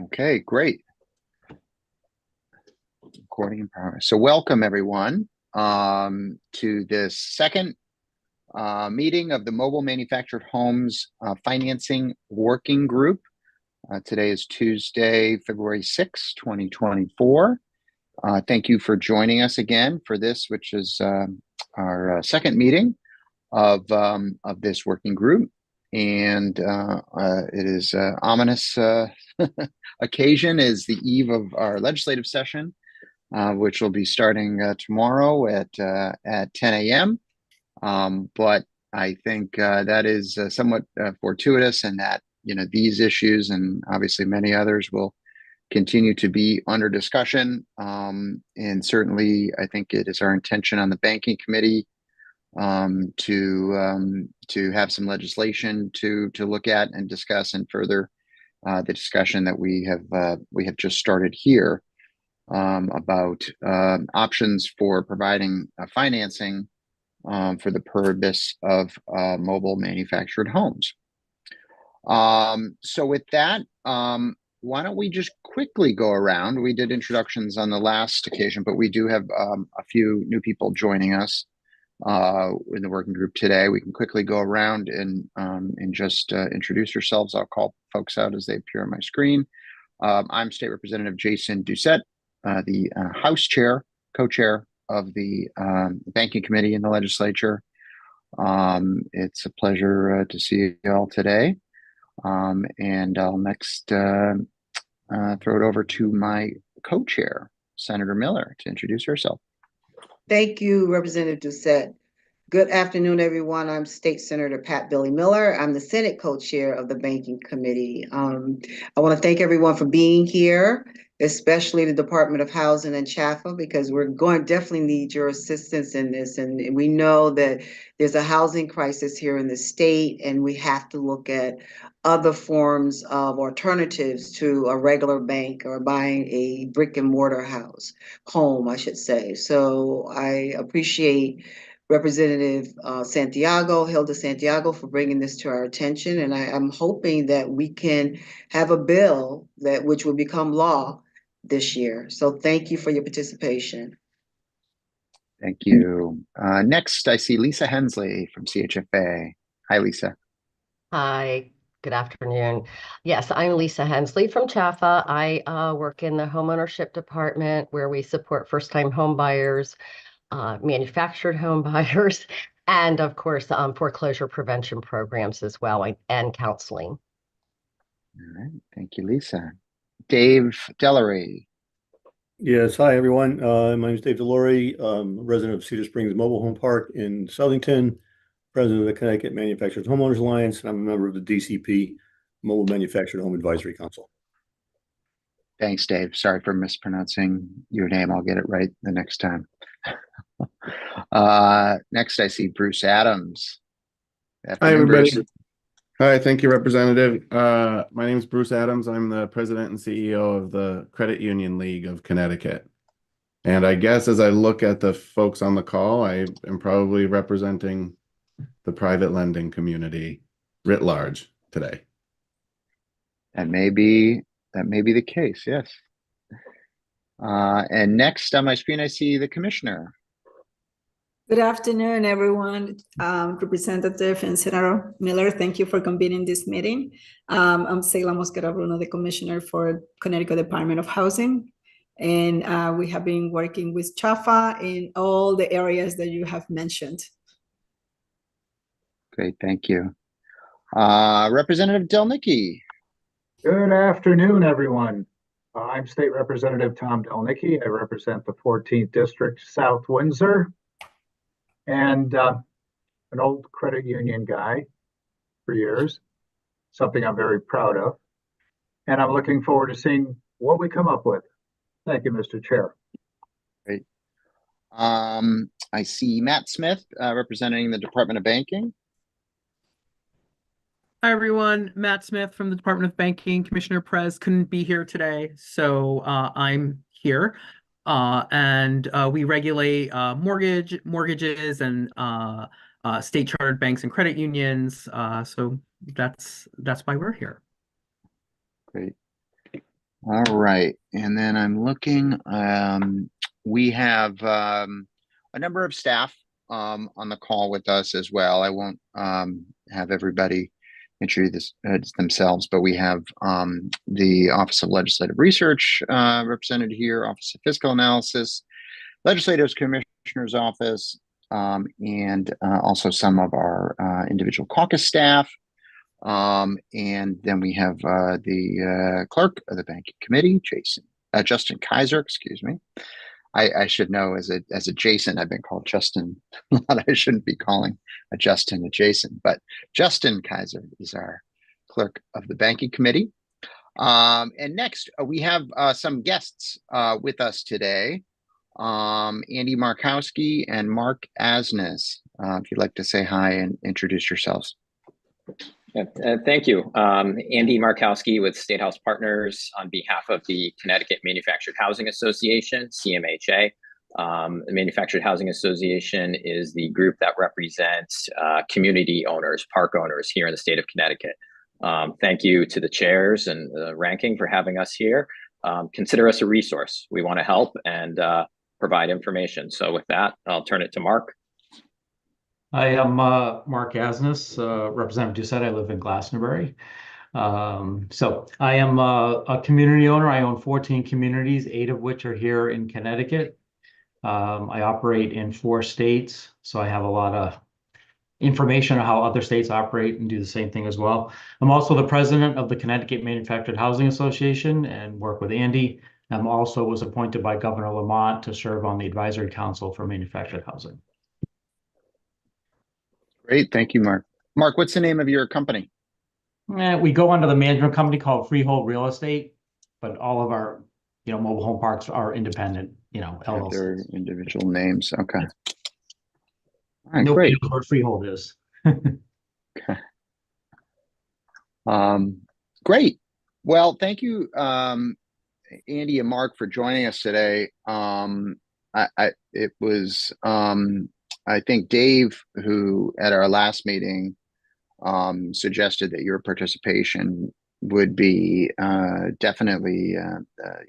Okay, great. Recording in progress. So welcome everyone to this second meeting of the Mobile Manufactured Homes Financing Working Group. Today is Tuesday, February 6, 2024. Thank you for joining us again for this, which is our second meeting of this working group. And it is ominous occasion is the eve of our legislative session, which will be starting tomorrow at 10 a.m. But I think that is somewhat fortuitous, and that these issues and obviously many others will continue to be under discussion. And certainly, I think it is our intention on the banking committee to have some legislation to look at and discuss and further the discussion that we have just started here about options for providing financing for the purpose of mobile manufactured homes. So with that, why don't we just quickly go around? We did introductions on the last occasion, but we do have a few new people joining us in the working group today. We can quickly go around and just introduce yourselves. I'll call folks out as they appear on my screen. I'm State Representative Jason Doucette, the House Chair, co-chair of the Banking Committee in the legislature. It's a pleasure to see you all today. And I'll next throw it over to my co-chair, Senator Miller, to introduce herself. Thank you, Representative Doucette. Good afternoon, everyone. I'm State Senator Pat Billy Miller. I'm the Senate co-chair of the Banking Committee. I want to thank everyone for being here, especially the Department of Housing and CHFA, because we're going to definitely need your assistance in this. And we know that there's a housing crisis here in the state, and we have to look at other forms of alternatives to a regular bank or buying a brick and mortar home, I should say. So I appreciate Representative Hilda Santiago, for bringing this to our attention. And I'm hoping that we can have a bill which will become law this year. So thank you for your participation. Thank you. Next, I see Lisa Hensley from CHFA. Hi, Lisa. Hi, good afternoon. Yes, I'm Lisa Hensley from CHFA. I work in the homeownership department, where we support first-time home buyers, manufactured home buyers, and of course, foreclosure prevention programs as well, and counseling. All right, thank you, Lisa. Dave Delory. Yes, hi everyone. My name is Dave Delory, resident of Cedar Springs Mobile Home Park in Southington, president of the Connecticut Manufactured Homeowners Alliance, and I'm a member of the DCP Mobile Manufactured Home Advisory Council. Thanks, Dave. Sorry for mispronouncing your name. I'll get it right the next time. Next, I see Bruce Adams. Hi, everybody. Hi, thank you, Representative. My name is Bruce Adams. I'm the president and CEO of the Credit Union League of Connecticut. And I guess as I look at the folks on the call, I am probably representing the private lending community writ large today. That may be the case, yes. And next on my screen, I see the commissioner. Good afternoon, everyone. Representative and Senator Miller, thank you for convening this meeting. I'm Seila Mosquera Bruno, the Commissioner for Connecticut Department of Housing. And we have been working with CHFA in all the areas that you have mentioned. Great, thank you. Representative Delnicki. Good afternoon, everyone. I'm State Representative Tom Delnicki. I represent the 14th District, South Windsor. And an old credit union guy for years, something I'm very proud of. And I'm looking forward to seeing what we come up with. Thank you, Mr. Chair. Great. I see Matt Smith representing the Department of Banking. Hi, everyone. Matt Smith from the Department of Banking. Commissioner Perez couldn't be here today, so I'm here. And we regulate mortgages and state chartered banks and credit unions. So that's why we're here. Great. All right, and then I'm looking, we have a number of staff on the call with us as well. I won't have everybody introduce themselves, but we have the Office of Legislative Research represented here, Office of Fiscal Analysis, Legislative Commissioner's Office, and also some of our individual caucus staff. And then we have the clerk of the banking committee, Justin Kaiser, excuse me. I should know as a Jason, I've been called Justin a lot. I shouldn't be calling a Justin a Jason, but Justin Kaiser is our clerk of the banking committee. And next we have some guests with us today. Andy Markowski and Mark Asnes. If you'd like to say hi and introduce yourselves. Thank you. Andy Markowski with State House Partners on behalf of the Connecticut Manufactured Housing Association, CMHA. The Manufactured Housing Association is the group that represents community owners, park owners here in the state of Connecticut. Thank you to the chairs and the ranking for having us here. Consider us a resource. We want to help and provide information. So with that, I'll turn it to Mark. I am Mark Asnes, Representative Doucette. I live in Glastonbury. So I am a community owner. I own 14 communities, 8 of which are here in Connecticut. I operate in 4 states, so I have a lot of information on how other states operate and do the same thing as well. I'm also the president of the Connecticut Manufactured Housing Association and work with Andy. I also was appointed by Governor Lamont to serve on the Advisory Council for Manufactured Housing. Great, thank you, Mark. Mark, what's the name of your company? We go under the management company called Freehold Real Estate, but all of our, mobile home parks are independent, LLCs. They're individual names. Okay. All right, Nobody great. knows what Freehold is. Okay. Great. Well, thank you, Andy and Mark, for joining us today. I think Dave, who at our last meeting suggested that your participation would be definitely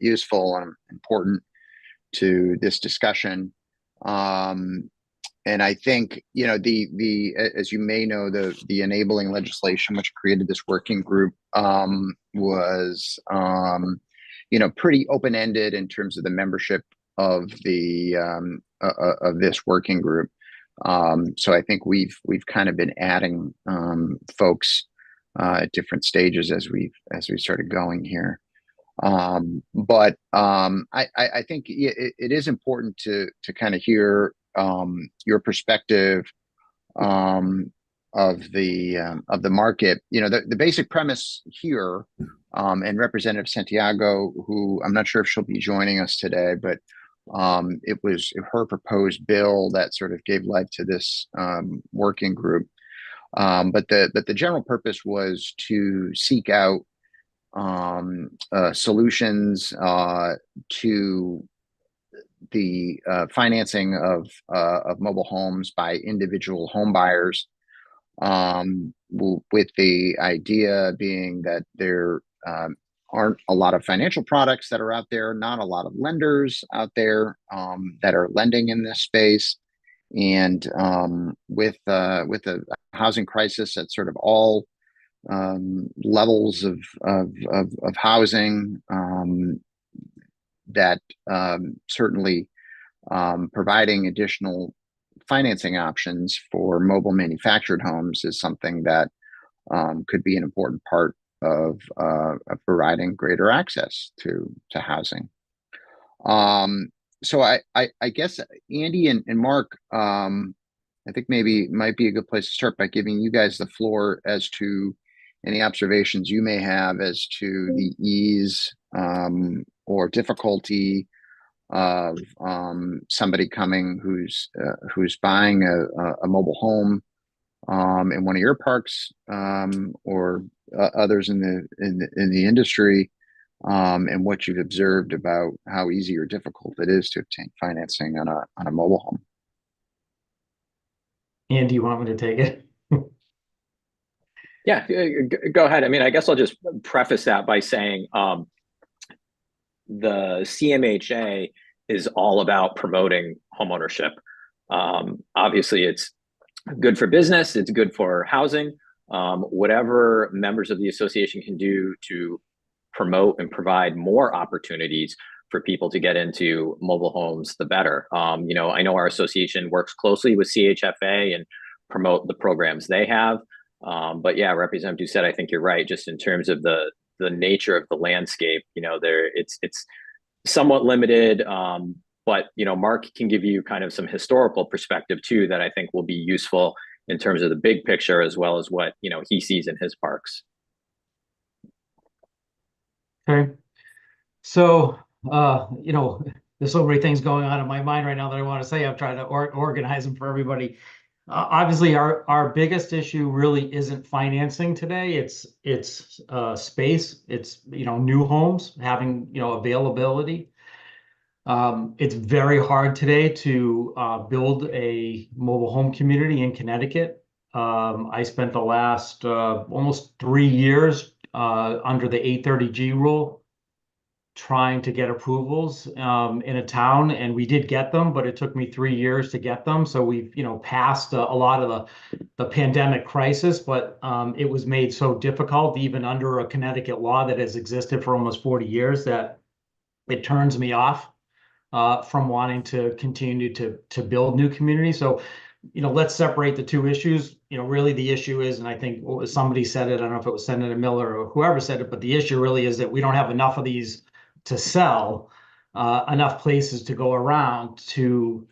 useful and important to this discussion. And I think, as you may know, the enabling legislation which created this working group was, pretty open-ended in terms of the membership of the of this working group. So I think we've kind of been adding folks at different stages as we started going here. But I think it is important to kind of hear your perspective of the market. The basic premise here, and Representative Santiago, who I'm not sure if she'll be joining us today, but it was her proposed bill that sort of gave life to this working group. But the general purpose was to seek out solutions to the financing of mobile homes by individual home buyers, with the idea being that there aren't a lot of financial products that are out there, not a lot of lenders out there that are lending in this space. And with a housing crisis at sort of all levels of housing, that certainly providing additional financing options for mobile manufactured homes is something that could be an important part of providing greater access to housing. So I guess Andy and Mark, I think maybe might be a good place to start by giving you guys the floor as to any observations you may have as to the ease or difficulty of somebody coming who's buying a mobile home in one of your parks, or others in the industry, and what you've observed about how easy or difficult it is to obtain financing on a mobile home. Andy, you want me to take it? Yeah, go ahead. I mean, I guess I'll just preface that by saying, the CMHA is all about promoting homeownership. Obviously, it's good for business, it's good for housing. Whatever members of the association can do to promote and provide more opportunities for people to get into mobile homes, the better. You know, I know our association works closely with CHFA and promote the programs they have. But yeah, Representative Doucette, I think you're right, just in terms of the nature of the landscape, you know, it's somewhat limited. But, you know, Mark can give you kind of some historical perspective too, that I think will be useful in terms of the big picture, as well as what, you know, he sees in his parks. Okay. So, you know, there's so many things going on in my mind right now that I want to say. I'm trying to organize them for everybody. Obviously, our biggest issue really isn't financing today. It's space. It's, you know, new homes, having, you know, availability. It's very hard today to build a mobile home community in Connecticut. I spent the last almost 3 years under the 830G rule trying to get approvals in a town, and we did get them, but it took me 3 years to get them. So we've, you know, passed a lot of the pandemic crisis, but it was made so difficult, even under a Connecticut law that has existed for almost 40 years, that it turns me off from wanting to continue to build new communities. So, you know, let's separate the two issues. You know, really the issue is, and I think somebody said it, I don't know if it was Senator Miller or whoever said it, but the issue really is that we don't have enough of these to sell, enough places to go around to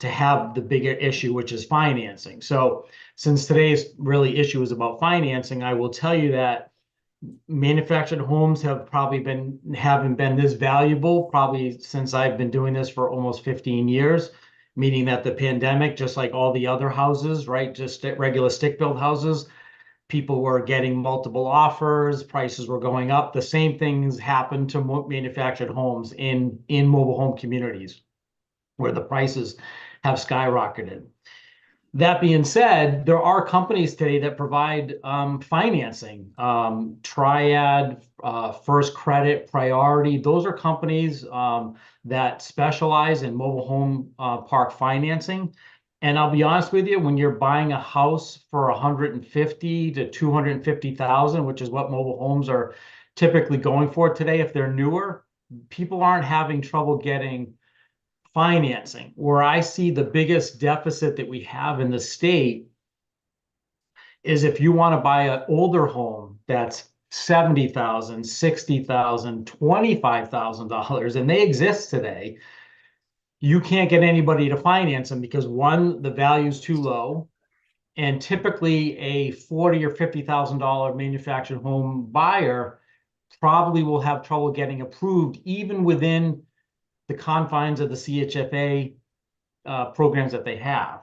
have the bigger issue, which is financing. So since today's really issue is about financing, I will tell you that manufactured homes have probably haven't been this valuable probably since I've been doing this for almost 15 years, meaning that the pandemic, just like all the other houses, right, just regular stick-built houses, people were getting multiple offers, prices were going up. The same things happened to manufactured homes in mobile home communities, where the prices have skyrocketed. That being said, there are companies today that provide financing. Triad, First Credit, Priority, those are companies that specialize in mobile home park financing. And I'll be honest with you, when you're buying a house for $150,000 to $250,000, which is what mobile homes are typically going for today, if they're newer, people aren't having trouble getting financing. Where I see the biggest deficit that we have in the state is if you want to buy an older home that's $70,000, $60,000, $25,000, and they exist today, you can't get anybody to finance them because, one, the value is too low, and typically a $40,000 or $50,000 manufactured home buyer probably will have trouble getting approved, even within the confines of the CHFA programs that they have.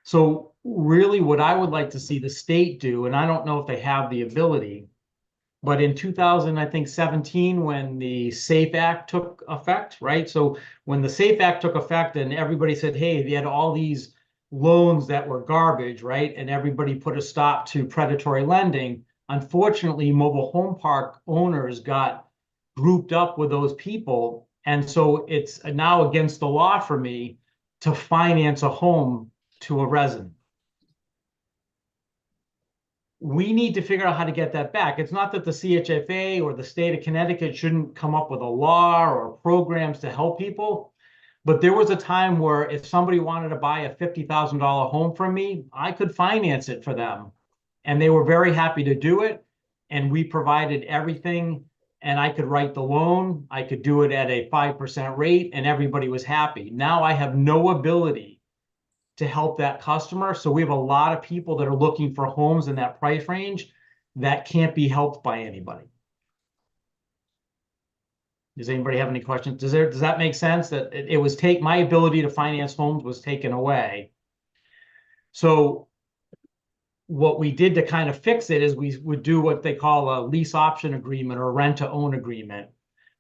So really what I would like to see the state do, and I don't know if they have the ability, but in 2017, when the SAFE Act took effect, right? So when the SAFE Act took effect and everybody said, hey, they had all these loans that were garbage, right? And everybody put a stop to predatory lending. Unfortunately, mobile home park owners got grouped up with those people. And so it's now against the law for me to finance a home to a resident. We need to figure out how to get that back. It's not that the CHFA or the state of Connecticut shouldn't come up with a law or programs to help people. But there was a time where if somebody wanted to buy a $50,000 home from me, I could finance it for them. And they were very happy to do it. And we provided everything. And I could write the loan. I could do it at a 5% rate, and everybody was happy. Now I have no ability to help that customer. So we have a lot of people that are looking for homes in that price range that can't be helped by anybody. Does anybody have any questions? Does that make sense? That it was my ability to finance homes was taken away. So what we did to kind of fix it is we would do what they call a lease option agreement or rent to own agreement,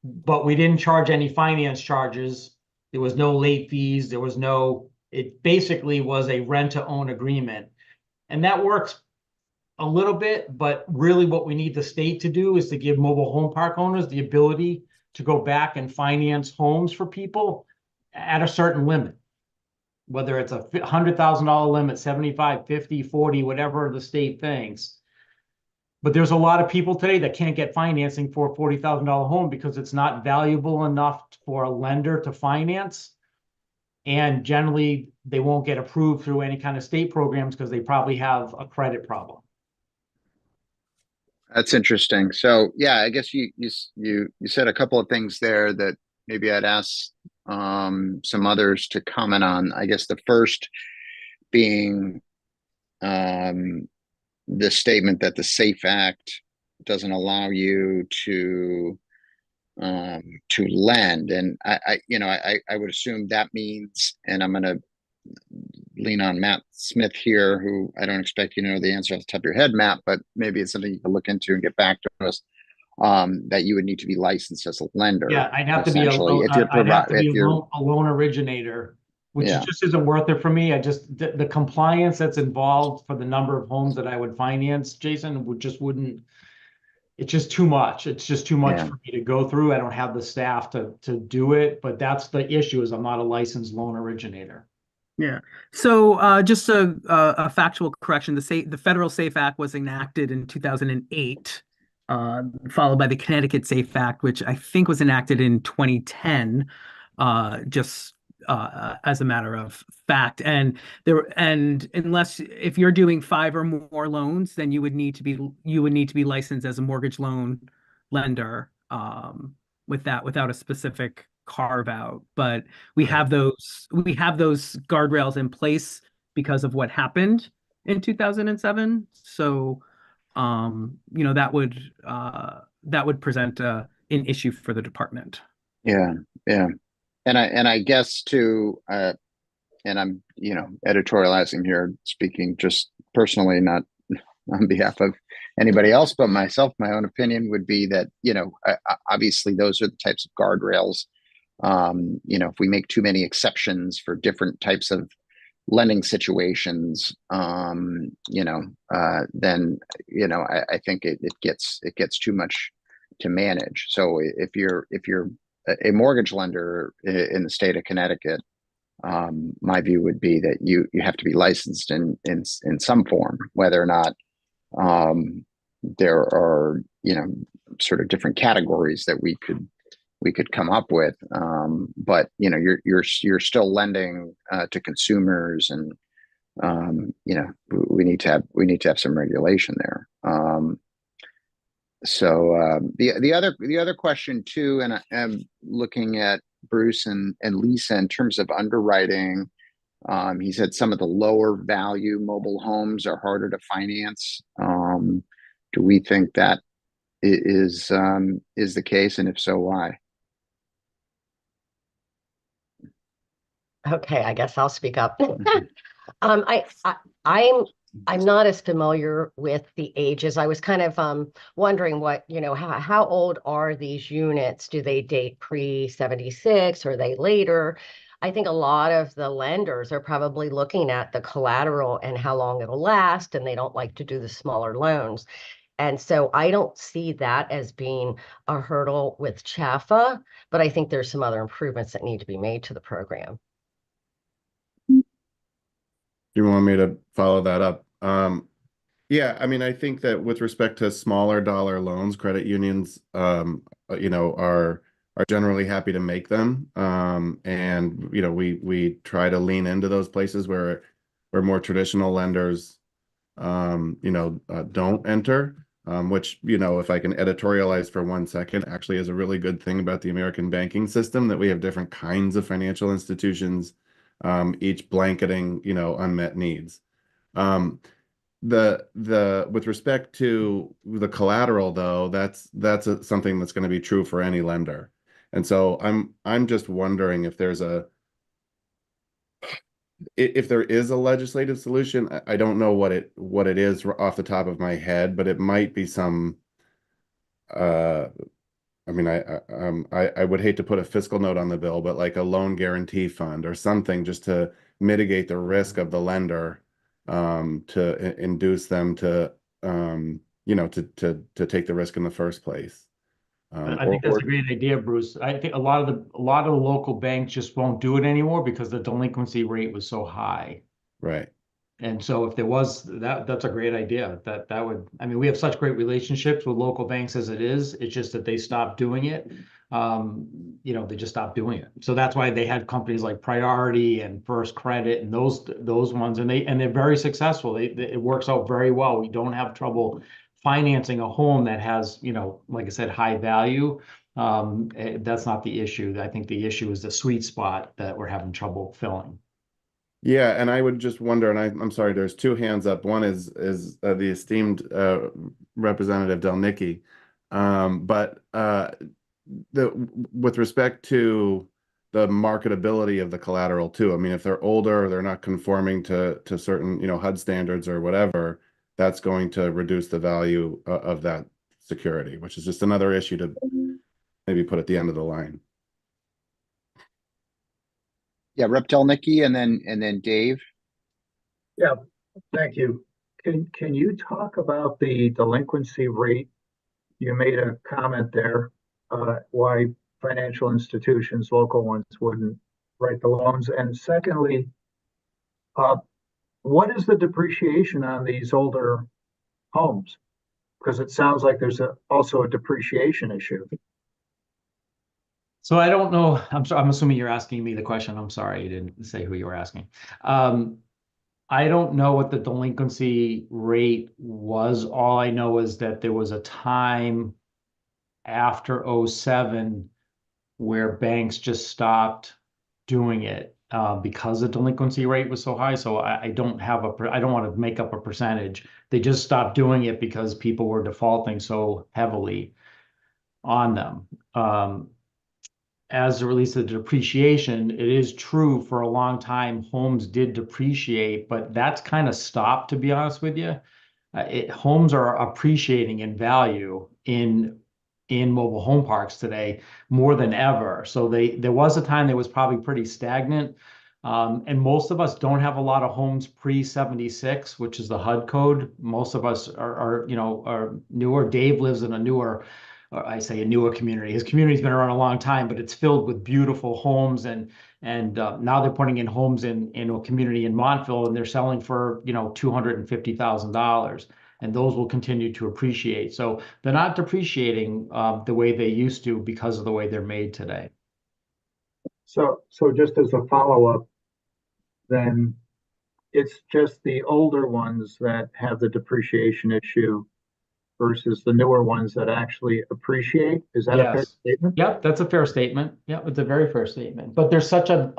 but we didn't charge any finance charges. There was no late fees. There was no, it basically was a rent to own agreement. And that works a little bit, but really what we need the state to do is to give mobile home park owners the ability to go back and finance homes for people at a certain limit. Whether it's a $100,000 limit, 75, 50, 40, whatever the state thinks. But there's a lot of people today that can't get financing for a $40,000 home because it's not valuable enough for a lender to finance. And generally, they won't get approved through any kind of state programs because they probably have a credit problem. That's interesting. So yeah, I guess you said a couple of things there that maybe I'd ask some others to comment on. I guess the first being the statement that the SAFE Act doesn't allow you to lend, and I would assume that means, and I'm going to lean on Matt Smith here, who I don't expect you to know the answer off the top of your head, Matt, but maybe it's something you can look into and get back to us. That you would need to be licensed as a lender. Yeah, I'd have to be a loan originator, which just isn't worth it for me. The compliance that's involved for the number of homes that I would finance, Jason, wouldn't. It's just too much. It's just too much for me to go through. I don't have the staff to do it, but that's the issue, is I'm not a licensed loan originator. Yeah. So just a factual correction. The Federal SAFE Act was enacted in 2008, followed by the Connecticut SAFE Act, which I think was enacted in 2010, just as a matter of fact. And unless if you're doing 5 or more loans, then you would need to be licensed as a mortgage loan lender without a specific carve out. But we have those guardrails in place because of what happened in 2007. So that would present an issue for the department. Yeah. And I guess too, and I'm editorializing here, speaking just personally, not on behalf of anybody else but myself. My own opinion would be that obviously those are the types of guardrails. If we make too many exceptions for different types of lending situations, then I think it gets too much to manage. So if you're a mortgage lender in the state of Connecticut, my view would be that you have to be licensed in some form, whether or not there are sort of different categories that we could come up with, but you're still lending to consumers, and we need to have some regulation there. So the other question too, and I'm looking at Bruce and Lisa in terms of underwriting. He said some of the lower value mobile homes are harder to finance. Do we think that is the case, and if so, why? Okay, I guess I'll speak up. I'm not as familiar with the ages. I was kind of wondering how old are these units? Do they date pre-76? Or are they later? I think a lot of the lenders are probably looking at the collateral and how long it'll last, and they don't like to do the smaller loans. And so I don't see that as being a hurdle with CHFA, but I think there's some other improvements that need to be made to the program. You want me to follow that up? Yeah, I mean, I think that with respect to smaller dollar loans, credit unions, are generally happy to make them. And we try to lean into those places where more traditional lenders, don't enter. Which, if I can editorialize for 1 second, actually is a really good thing about the American banking system, that we have different kinds of financial institutions, each blanketing, unmet needs. With respect to the collateral, though, that's something that's going to be true for any lender. And so I'm just wondering if there is a legislative solution. I don't know what it is off the top of my head, but it might be some. I would hate to put a fiscal note on the bill, but like a loan guarantee fund or something, just to mitigate the risk of the lender, to induce them to take the risk in the first place. I think that's a great idea, Bruce. I think a lot of the local banks just won't do it anymore because the delinquency rate was so high. Right. And so if there was that's a great idea. That would, I mean, we have such great relationships with local banks as it is. It's just that they stopped doing it. You know, they just stopped doing it. So that's why they had companies like Priority and First Credit and those ones, and they're very successful. It works out very well. We don't have trouble financing a home that has, you know, like I said, high value. That's not the issue. I think the issue is the sweet spot that we're having trouble filling. Yeah, and I would just wonder, and I'm sorry, there's two hands up. One is the esteemed Representative Delnicki, but with respect to the marketability of the collateral too. I mean, if they're older, they're not conforming to certain, you know, HUD standards or whatever, that's going to reduce the value of that security, which is just another issue to maybe put at the end of the line. Yeah, Rep. Delnicki and then Dave. Yeah, thank you. Can you talk about the delinquency rate? You made a comment there, why financial institutions, local ones, wouldn't write the loans. And secondly, what is the depreciation on these older homes? Because it sounds like there's also a depreciation issue. So I don't know. I'm assuming you're asking me the question. I'm sorry, you didn't say who you were asking. I don't know what the delinquency rate was. All I know is that there was a time after 2007 where banks just stopped doing it because the delinquency rate was so high. So I don't want to make up a percentage. They just stopped doing it because people were defaulting so heavily on them. As it relates to the depreciation, it is true for a long time homes did depreciate, but that's kind of stopped, to be honest with you. Homes are appreciating in value in mobile home parks today more than ever. So there was a time that was probably pretty stagnant. And most of us don't have a lot of homes pre-76, which is the HUD code. Most of us are newer. Dave lives in a newer community. His community's been around a long time, but it's filled with beautiful homes, and now they're putting in homes in a community in Montville, and they're selling for $250,000, and those will continue to appreciate. So they're not depreciating the way they used to because of the way they're made today. So just as a follow-up, then it's just the older ones that have the depreciation issue versus the newer ones that actually appreciate. Is that a fair statement? Yep, that's a fair statement. Yep, it's a very fair statement. But there's such a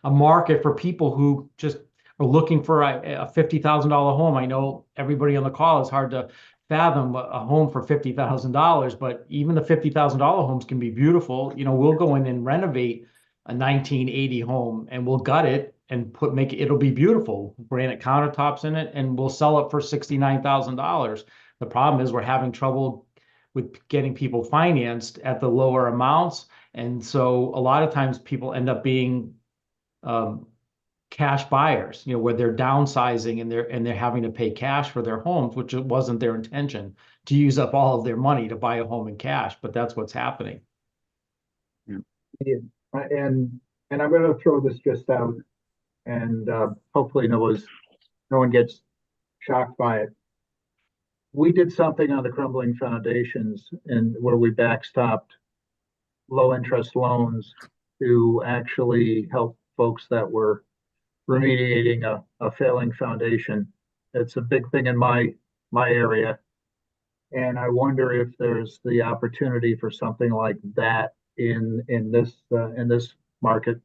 market for people who just are looking for a $50,000 home. I know everybody on the call is hard to fathom a home for $50,000, but even the $50,000 homes can be beautiful. You know, we'll go in and renovate a 1980 home and we'll gut it and it'll be beautiful, granite countertops in it, and we'll sell it for $69,000. The problem is we're having trouble with getting people financed at the lower amounts. And so a lot of times people end up being cash buyers, where they're downsizing and they're having to pay cash for their homes, which wasn't their intention, to use up all of their money to buy a home in cash, but that's what's happening. Yeah. And I'm going to throw this just out, and hopefully no one gets shocked by it. We did something on the crumbling foundations and where we backstopped low interest loans to actually help folks that were remediating a failing foundation. It's a big thing in my area. And I wonder if there's the opportunity for something like that in this market.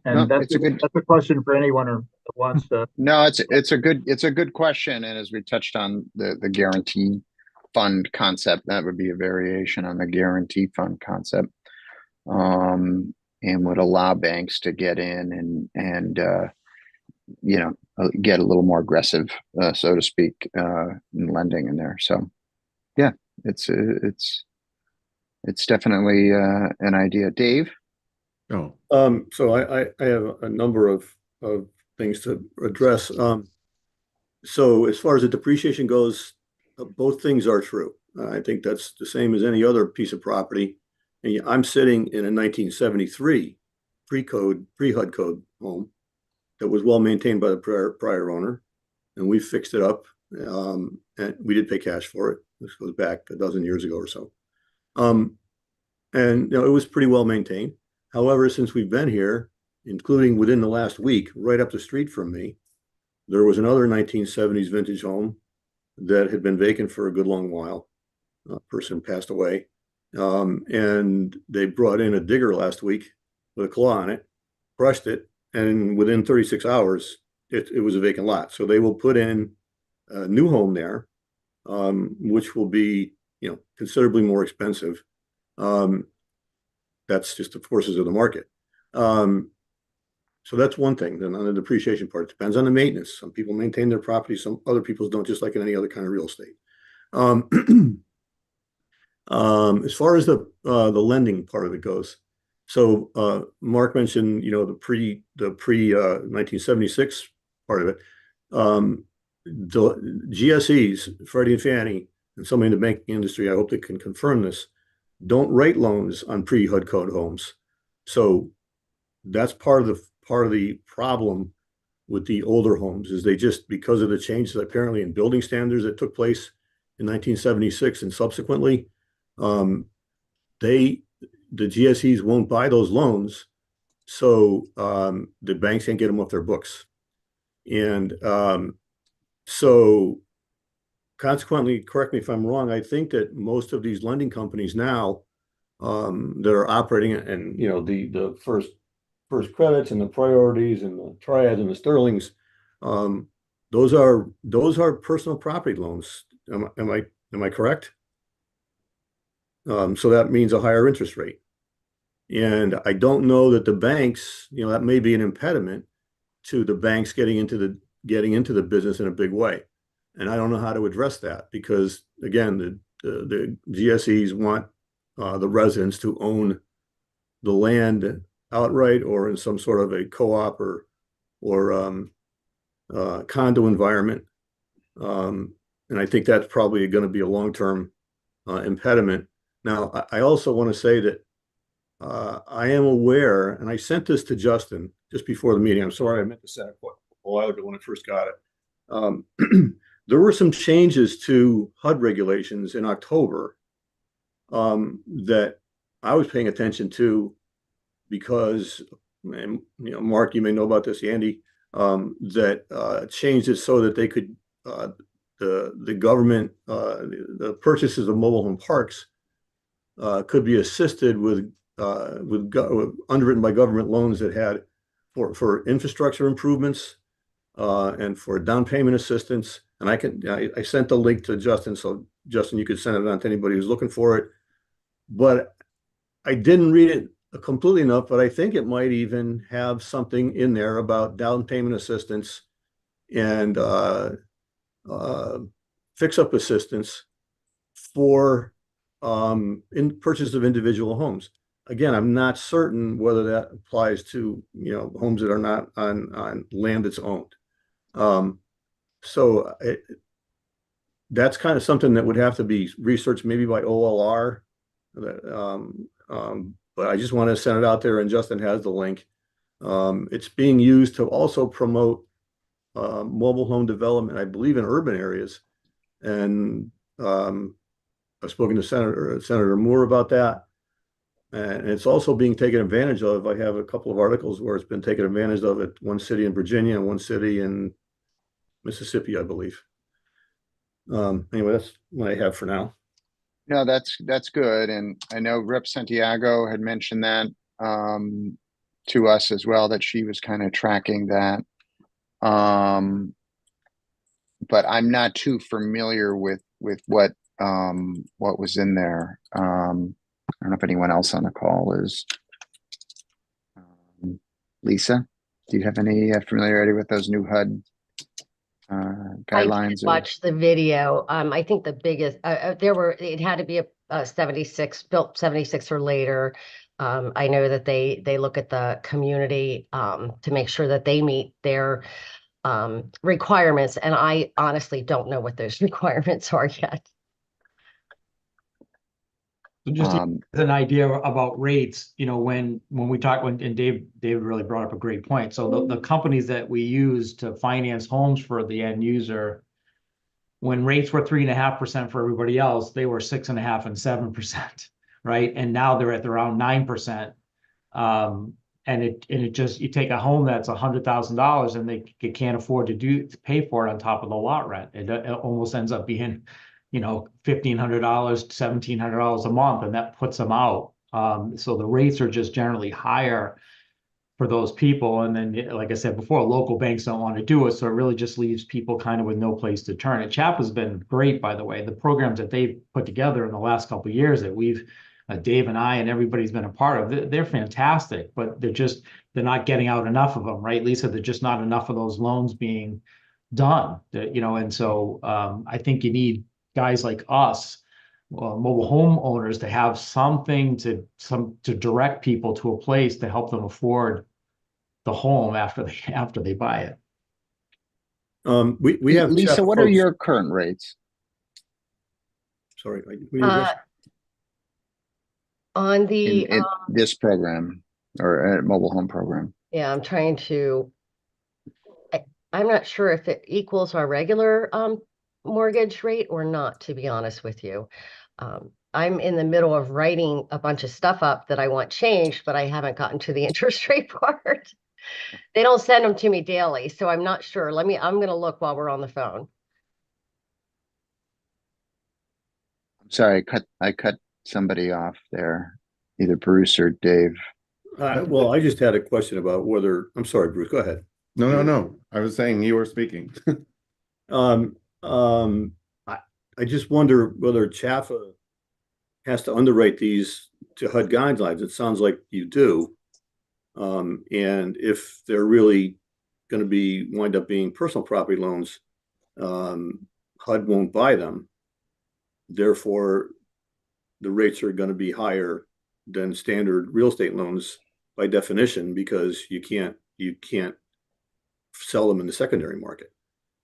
And that's a question for anyone who wants to. No, it's a good question. And as we touched on the guarantee fund concept, that would be a variation on the guarantee fund concept, and would allow banks to get in and get a little more aggressive, so to speak, in lending in there. So yeah, it's definitely an idea. Dave? So I have a number of things to address. So as far as the depreciation goes, both things are true. I think that's the same as any other piece of property. And I'm sitting in a 1973 pre-HUD code home that was well maintained by the prior owner, and we fixed it up. And we did pay cash for it. This goes back a dozen years ago or so. And it was pretty well maintained. However, since we've been here, including within the last week, right up the street from me, there was another 1970s vintage home that had been vacant for a good long while. A person passed away. And they brought in a digger last week with a claw on it, brushed it, and within 36 hours, it was a vacant lot. So they will put in a new home there, which will be, considerably more expensive. That's just the forces of the market. So that's one thing. Then on the depreciation part, it depends on the maintenance. Some people maintain their property, some other people don't, just like in any other kind of real estate. As far as the lending part of it goes, so Mark mentioned, the pre 1976 part of it. The GSEs, Freddie and Fannie, and somebody in the banking industry, I hope they can confirm this, don't write loans on pre-HUD code homes. So that's part of the problem with the older homes, is they just, because of the changes apparently in building standards that took place in 1976 and subsequently, the GSEs won't buy those loans, so the banks can't get them off their books. And so consequently, correct me if I'm wrong, I think that most of these lending companies now that are operating, and the first credits and the priorities and the triads and the sterlings, those are personal property loans. Am I correct? So that means a higher interest rate. And I don't know that the banks, that may be an impediment to the banks getting into the business in a big way. And I don't know how to address that, because again, the GSEs want the residents to own the land outright or in some sort of a co-op or condo environment. And I think that's probably going to be a long-term impediment. Now, I also want to say that I am aware, and I sent this to Justin just before the meeting. I'm sorry, I meant to send it a while ago when I first got it. There were some changes to HUD regulations in October that I was paying attention to because, Mark, you may know about this, Andy, that changed it so that they could, the government, the purchases of mobile home parks could be assisted with underwritten by government loans that had for infrastructure improvements and for down payment assistance. And I sent the link to Justin, so Justin, you could send it on to anybody who's looking for it. But I didn't read it completely enough, but I think it might even have something in there about down payment assistance and fix-up assistance for in purchase of individual homes. Again, I'm not certain whether that applies to homes that are not on land that's owned. So that's kind of something that would have to be researched maybe by OLR. But I just want to send it out there, and Justin has the link. It's being used to also promote mobile home development, I believe, in urban areas. And I've spoken to Senator Moore about that. And it's also being taken advantage of. I have a couple of articles where it's been taken advantage of at one city in Virginia and one city in Mississippi, I believe. Anyway, that's what I have for now. No, that's good. And I know Rep. Santiago had mentioned that to us as well, that she was kind of tracking that. But I'm not too familiar with what was in there. I don't know if anyone else on the call is. Lisa, do you have any familiarity with those new HUD guidelines? I watched the video. I think the biggest it had to be a 76, built 76 or later. I know that they look at the community to make sure that they meet their requirements, and I honestly don't know what those requirements are yet. So just Um, as an idea about rates, when we talk, and David really brought up a great point. So the companies that we use to finance homes for the end user, when rates were 3.5% for everybody else, they were 6.5% and 7%, right? And now they're at around 9%. And it just, you take a home that's $100,000 and they can't afford to pay for it on top of the lot rent. It almost ends up being, $1,500, $1,700 a month, and that puts them out. So the rates are just generally higher for those people. And then, like I said before, local banks don't want to do it. So it really just leaves people kind of with no place to turn. And CHAP has been great, by the way. The programs that they've put together in the last couple of years that Dave and I and everybody's been a part of, they're fantastic, but they're not getting out enough of them, right, Lisa? There's just not enough of those loans being done, and so I think you need guys like us, mobile home owners, to have something to direct people to a place to help them afford the home after they buy it. We have Lisa, CHAP what are folks- your current rates? Sorry, we address- On the in this program or mobile home program? yeah, I'm trying to. I'm not sure if it equals our regular mortgage rate or not, to be honest with you. I'm in the middle of writing a bunch of stuff up that I want changed, but I haven't gotten to the interest rate part. They don't send them to me daily, so I'm not sure. I'm going to look while we're on the phone. I'm sorry, I cut somebody off there, either Bruce or Dave. well, I just had a question about whether, I'm sorry, Bruce, go ahead. No. I was saying you were speaking. I just wonder whether CHAFA has to underwrite these to HUD guidelines. It sounds like you do. And if they're really going to wind up being personal property loans, HUD won't buy them. Therefore, the rates are going to be higher than standard real estate loans by definition, because you can't sell them in the secondary market.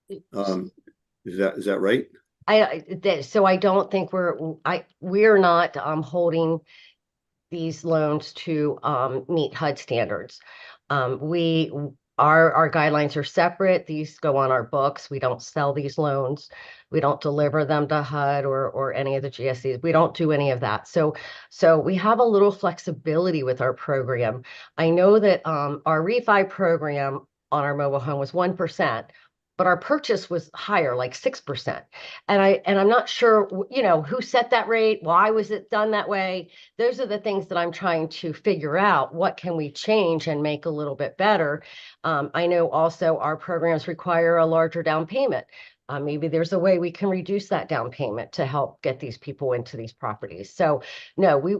Is that right? So I don't think we're not holding these loans to meet HUD standards. Our guidelines are separate. These go on our books. We don't sell these loans. We don't deliver them to HUD or any of the GSEs. We don't do any of that. So we have a little flexibility with our program. I know that our refi program on our mobile home was 1%, but our purchase was higher, like 6%. And I'm not sure, who set that rate? Why was it done that way? Those are the things that I'm trying to figure out. What can we change and make a little bit better? I know also our programs require a larger down payment. Maybe there's a way we can reduce that down payment to help get these people into these properties. So no, we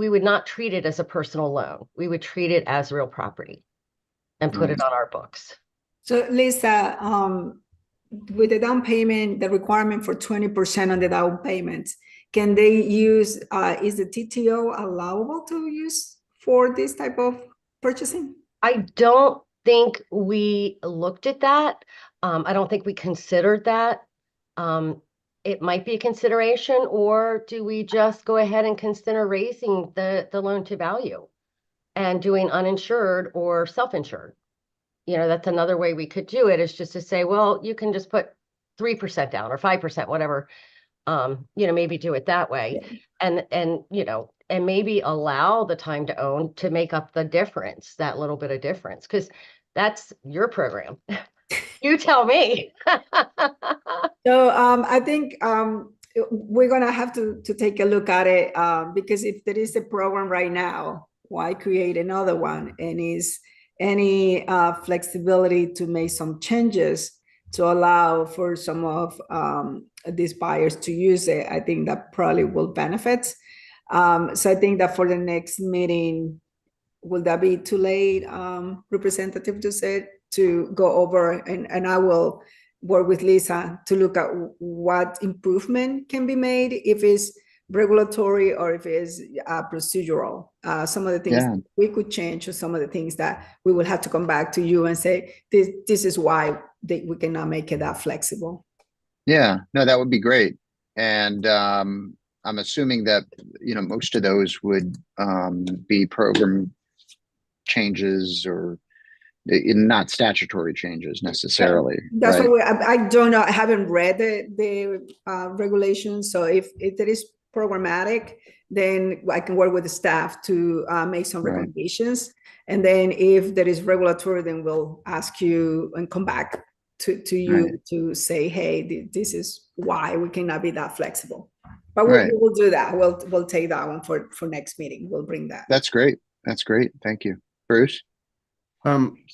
would not treat it as a personal loan. We would treat it as real property and put it on our books. So Lisa, with the down payment, the requirement for 20% on the down payment, can they use, is the TTO allowable to use for this type of purchasing? I don't think we looked at that. I don't think we considered that. It might be a consideration, or do we just go ahead and consider raising the loan to value and doing uninsured or self-insured? That's another way we could do it, is just to say, well, you can just put 3% down or 5%, whatever, maybe do it that way. And maybe allow the time to own to make up the difference, that little bit of difference, because that's your program. You tell me. So I think we're going to have to take a look at it, because if there is a program right now, why create another one? And is any flexibility to make some changes to allow for some of these buyers to use it? I think that probably will benefit. So I think that for the next meeting, will that be too late, Representative Doucette, to go over, and I will work with Lisa to look at what improvement can be made, if it's regulatory or if it's procedural. Some of the things Yeah. we could change, or some of the things that we will have to come back to you and say, this is why we cannot make it that flexible. Yeah, no, that would be great. And I'm assuming that, most of those would be program changes or not statutory changes necessarily. That's right? what I don't know. I haven't read the regulations. So if it is programmatic, then I can work with the staff to make some Right. recommendations. And then if there is regulatory, then we'll ask you and come back to you Right. to say, hey, this is why we cannot be that flexible. But Right. we'll do that. We'll take that one for next meeting. We'll bring that. That's great. That's great. Thank you. Bruce?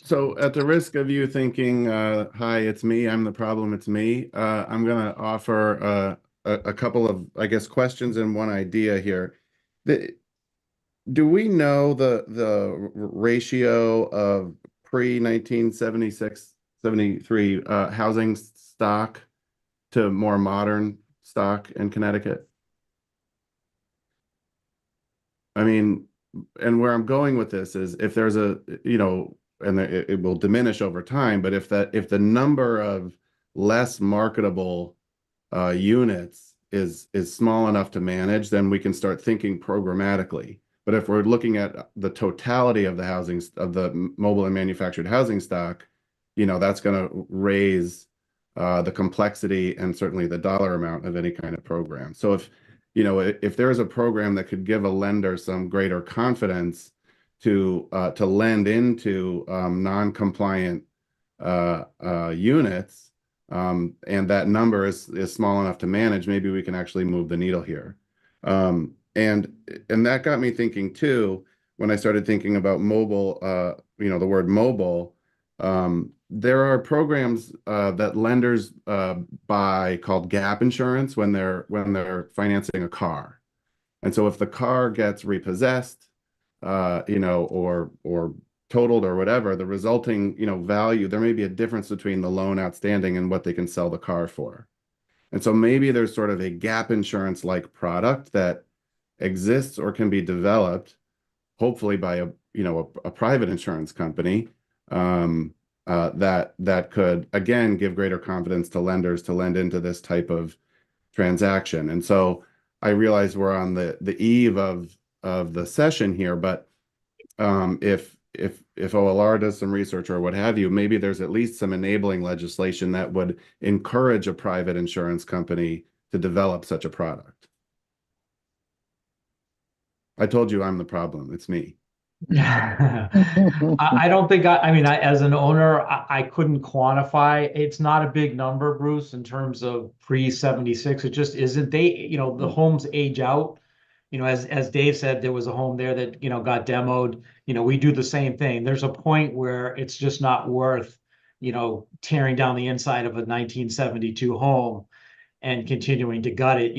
So at the risk of you thinking, hi, it's me, I'm the problem, it's me, I'm gonna offer a couple of, I guess, questions and one idea here. Do we know the ratio of pre-1976, 73 housing stock to more modern stock in Connecticut? I mean, and where I'm going with this is if there's and it will diminish over time, but if the number of less marketable units is small enough to manage, then we can start thinking programmatically. But if we're looking at the totality of the mobile and manufactured housing stock, that's going to raise the complexity and certainly the dollar amount of any kind of program. So if there is a program that could give a lender some greater confidence to lend into non-compliant units, and that number is small enough to manage, maybe we can actually move the needle here. And that got me thinking too, when I started thinking about mobile, the word mobile, there are programs that lenders buy called gap insurance when they're financing a car. And so if the car gets repossessed, or totaled or whatever, the resulting, value, there may be a difference between the loan outstanding and what they can sell the car for. And so maybe there's sort of a gap insurance like product that exists or can be developed, hopefully by a private insurance company, that could again give greater confidence to lenders to lend into this type of transaction. And so I realize we're on the eve of the session here, but if OLR does some research or what have you, maybe there's at least some enabling legislation that would encourage a private insurance company to develop such a product. I told you I'm the problem. It's me. I don't think as an owner, I couldn't quantify. It's not a big number, Bruce, in terms of pre-76. It just isn't. The homes age out. As Dave said, there was a home there that, got demoed. We do the same thing. There's a point where it's just not worth, tearing down the inside of a 1972 home and continuing to gut it.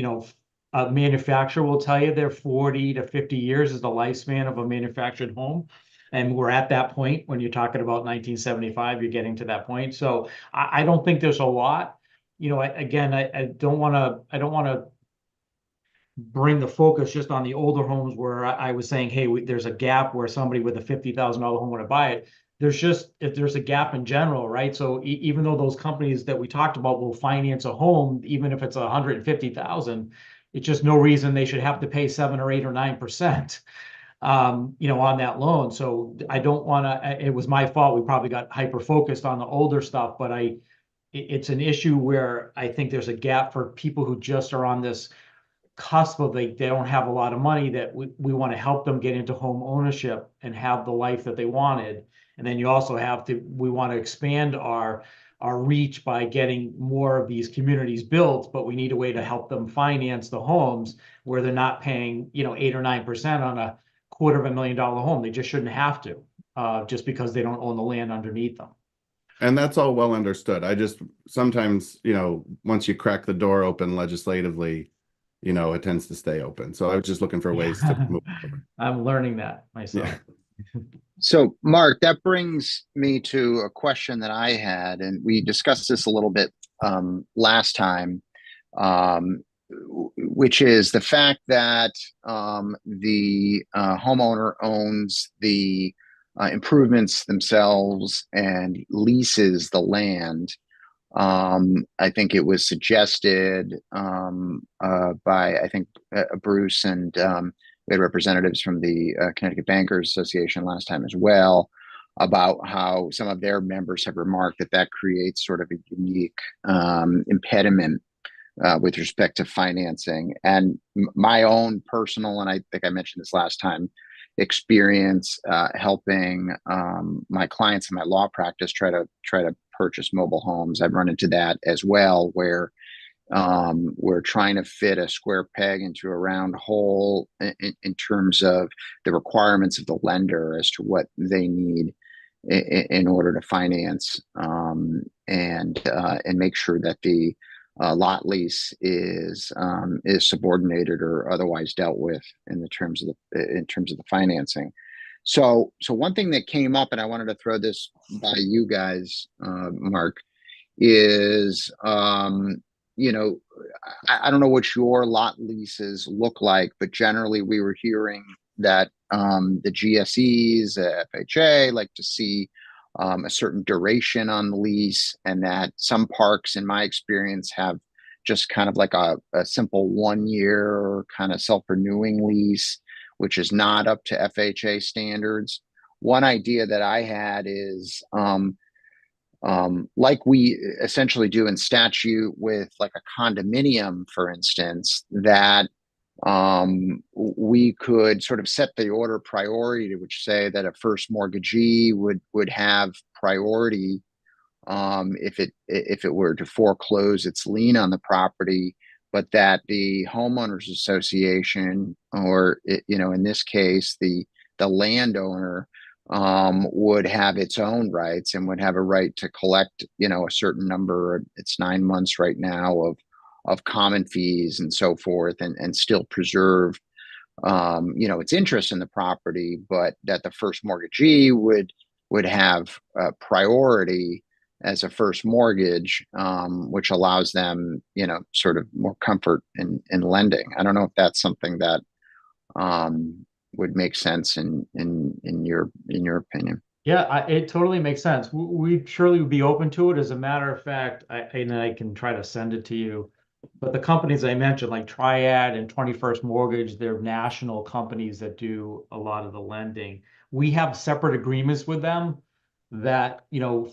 A manufacturer will tell you they're 40 to 50 years is the lifespan of a manufactured home. And we're at that point when you're talking about 1975, you're getting to that point. So I don't think there's a lot. I don't want to bring the focus just on the older homes where I was saying, hey, there's a gap where somebody with a $50,000 home want to buy it. There's a gap in general, right? So even though those companies that we talked about will finance a home, even if it's 150,000, it's just no reason they should have to pay 7 or 8 or 9%, on that loan. So I don't want to. It was my fault. We probably got hyper focused on the older stuff, but it's an issue where I think there's a gap for people who just are on this cusp of they don't have a lot of money, that we want to help them get into home ownership and have the life that they wanted. And then you also we want to expand our reach by getting more of these communities built, but we need a way to help them finance the homes where they're not paying, 8 or 9% on a $250,000 home. They just shouldn't have to, just because they don't own the land underneath them. And that's all well understood. I just sometimes, once you crack the door open legislatively, it tends to stay open. So I was just looking for ways to move over. I'm learning that myself. Yeah. So, Mark, that brings me to a question that I had, and we discussed this a little bit last time. which is the fact that the homeowner owns the improvements themselves and leases the land. I think it was suggested by, I think, Bruce, and we had representatives from the Connecticut Bankers Association last time as well, about how some of their members have remarked that that creates sort of a unique impediment with respect to financing. And my own personal, and I think I mentioned this last time, experience helping my clients in my law practice try to purchase mobile homes. I've run into that as well, where we're trying to fit a square peg into a round hole in terms of the requirements of the lender as to what they need in order to finance, and make sure that the lot lease is subordinated or otherwise dealt with in the terms of the financing. So one thing that came up, and I wanted to throw this by you guys, Mark, is you know, I don't know what your lot leases look like, but generally we were hearing that the GSEs, FHA, like to see a certain duration on the lease, and that some parks, in my experience, have just kind of like a simple 1 year kind of self-renewing lease, which is not up to FHA standards. One idea that I had is like we essentially do in statute with like a condominium, for instance, that we could sort of set the order priority to which say that a first mortgagee would have priority if it were to foreclose its lien on the property, but that the homeowners association, or in this case the landowner, would have its own rights and would have a right to collect a certain number, it's 9 months right now, of common fees and so forth, and still preserve its interest in the property, but that the first mortgagee would have priority as a first mortgage, which allows them sort of more comfort in lending. I don't know if that's something that would make sense in your opinion. Yeah, it totally makes sense. We surely would be open to it. As a matter of fact, I can try to send it to you. But the companies I mentioned, like Triad and 21st Mortgage, they're national companies that do a lot of the lending. We have separate agreements with them that,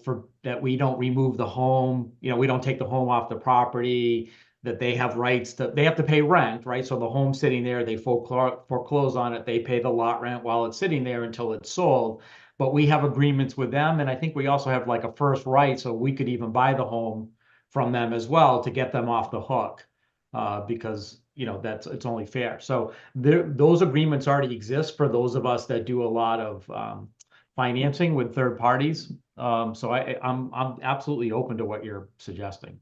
for that we don't remove the home, we don't take the home off the property, that they have rights to, they have to pay rent, right? So the home's sitting there, they foreclose on it, they pay the lot rent while it's sitting there until it's sold. But we have agreements with them, and I think we also have like a first right, so we could even buy the home from them as well to get them off the hook, because it's only fair. So those agreements already exist for those of us that do a lot of financing with third parties. So I'm absolutely open to what you're suggesting.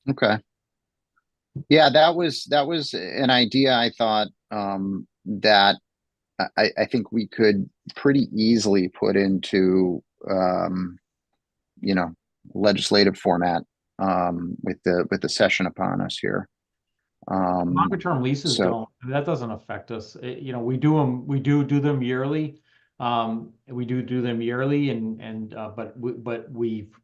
Okay. Yeah, that was an idea I thought that I think we could pretty easily put into legislative format with the session upon us here. Longer term leases that doesn't affect us. We do them yearly. We do them yearly, but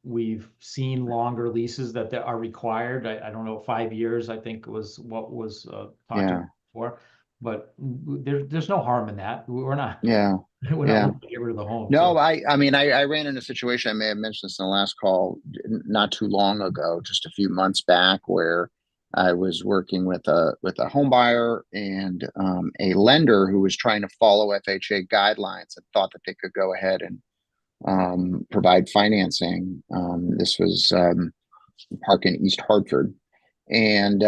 we've seen longer leases that are required. I don't know, 5 years, I think was what was talked about before. But there's no harm in that. We're not. Yeah. We're not looking to get rid of the home. No, so. I mean, I ran into a situation, I may have mentioned this in the last call, not too long ago, just a few months back, where I was working with a home buyer and a lender who was trying to follow FHA guidelines and thought that they could go ahead and provide financing. This was park in East Hartford. And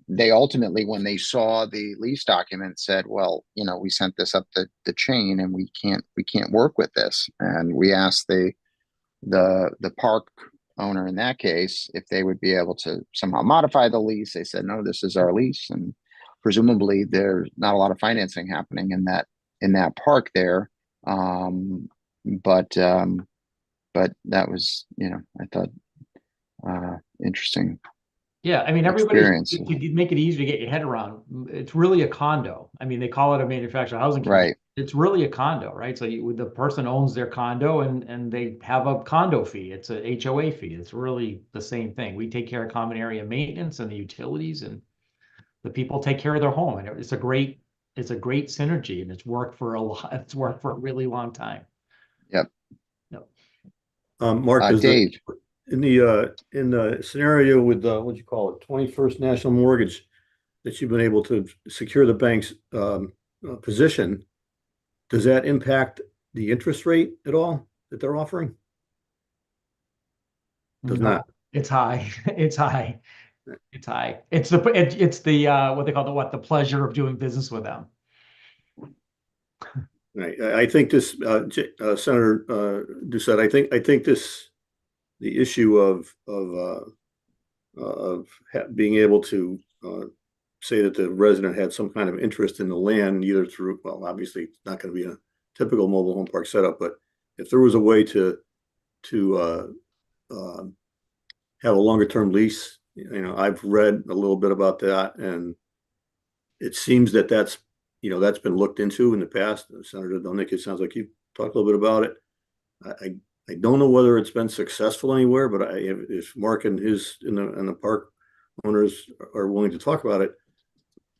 they ultimately, when they saw the lease document, said, well, we sent this up the chain and we can't work with this. And we asked the park owner in that case if they would be able to somehow modify the lease. They said, no, this is our lease. And presumably there's not a lot of financing happening in that park there. But that was, I thought, interesting. Yeah, I mean, experience. to make it easy to get your head around, it's really a condo. I mean, they call it a manufactured housing community. Right. It's really a condo, right? So the person owns their condo and they have a condo fee. It's a HOA fee. It's really the same thing. We take care of common area maintenance and the utilities, and the people take care of their home. And it's a great synergy, and it's worked for a really long time. Yep. Yep. Mark, Dave. in the scenario with what do you call it, 21st National Mortgage, that you've been able to secure the bank's position, does that impact the interest rate at all that they're offering? Does No, not. It's high. It's high. It's high. It's the what they call the pleasure of doing business with them. Right. I think this, Senator Doucette, I think the issue of being able to say that the resident had some kind of interest in the land, either through, well, obviously it's not going to be a typical mobile home park setup, but if there was a way to have a longer term lease, I've read a little bit about that, and it seems that that's been looked into in the past. Senator Delnick, it sounds like you talked a little bit about it. I don't know whether it's been successful anywhere, but if Mark and the park owners are willing to talk about it,